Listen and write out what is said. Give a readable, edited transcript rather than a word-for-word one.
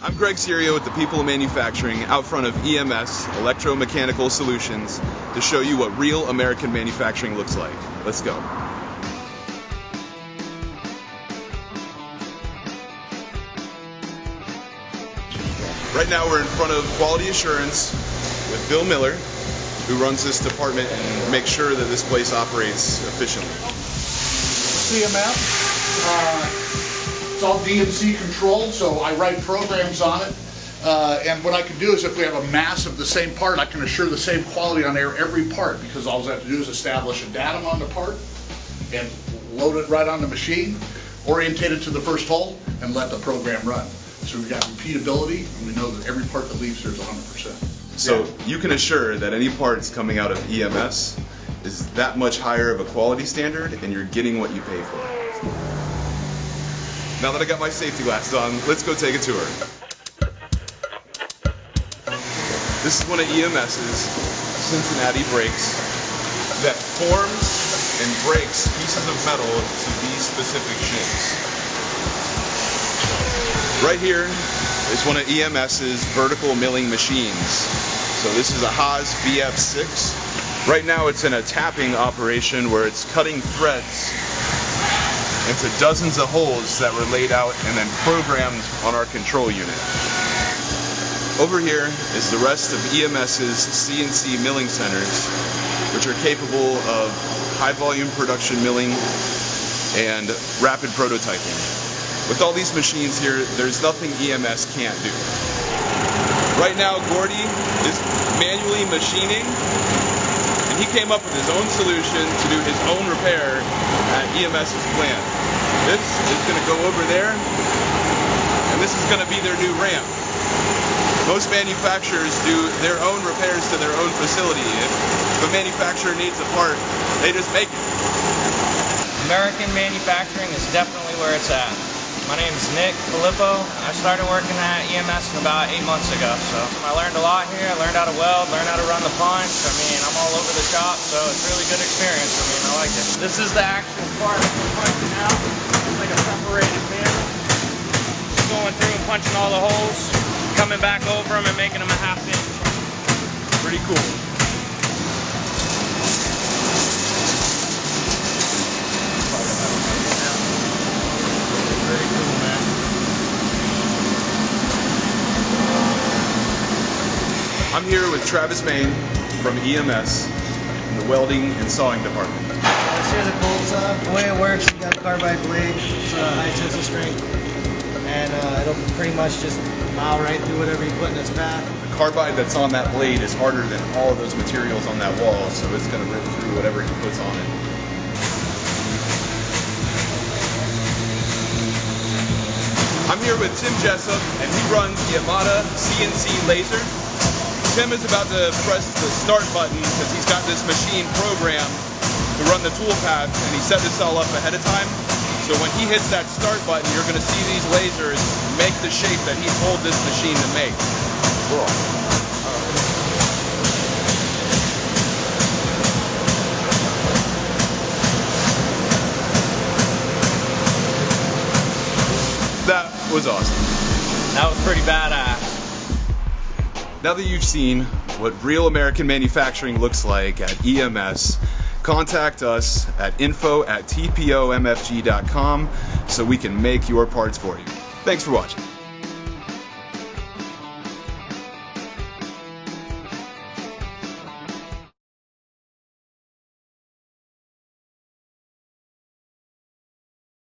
I'm Greg Serio with the People of Manufacturing out front of EMS, Electro Mechanical Solutions, to show you what real American manufacturing looks like. Let's go. Right now we're in front of Quality Assurance with Bill Miller, who runs this department and makes sure that this place operates efficiently. CMS. It's all DNC controlled, so I write programs on it. And what I can do is if we have a mass of the same part, I can assure the same quality on every part, because all I have to do is establish a datum on the part and load it right on the machine, orientate it to the first hole, and let the program run. So we've got repeatability, and we know that every part that leaves here is 100%. So you can assure that any parts coming out of EMS is that much higher of a quality standard, and you're getting what you pay for. Now that I got my safety glasses on, let's go take a tour. This is one of EMS's Cincinnati brakes that forms and breaks pieces of metal to these specific shapes. Right here is one of EMS's vertical milling machines. So this is a Haas VF6. Right now it's in a tapping operation where it's cutting threads into dozens of holes that were laid out and then programmed on our control unit. Over here is the rest of EMS's CNC milling centers, which are capable of high volume production milling and rapid prototyping. With all these machines here, there's nothing EMS can't do. Right now, Gordy is manually machining, and he came up with his own solution to do his own repair at EMS's plant. This is going to go over there, and this is going to be their new ramp. Most manufacturers do their own repairs to their own facility. If a manufacturer needs a part, they just make it. American manufacturing is definitely where it's at. My name is Nick Filippo. I started working at EMS about 8 months ago, so I learned a lot here. I learned how to weld, learned how to run the punch. I mean, I'm all over the shop, so it's a really good experience. I mean, I like it. This is the actual part we're punching out. It's like a separated panel. Just going through and punching all the holes, coming back over them and making them a ½ inch. Pretty cool. Very cool, man. I'm here with Travis Main from EMS in the welding and sawing department. Let's hear the bolts up. The way it works, you got a carbide blade, it's high tensile strength, and it'll pretty much just mile right through whatever you put in its path. The carbide that's on that blade is harder than all of those materials on that wall, so it's going to rip through whatever he puts on it. I'm here with Tim Jessup, and he runs the Amada CNC laser. Tim is about to press the start button because he's got this machine programmed to run the tool path, and he set this all up ahead of time. So when he hits that start button, you're going to see these lasers make the shape that he told this machine to make. Cool. That was awesome. That was pretty badass. Now that you've seen what real American manufacturing looks like at EMS, contact us at info@tpomfg.com so we can make your parts for you. Thanks for watching.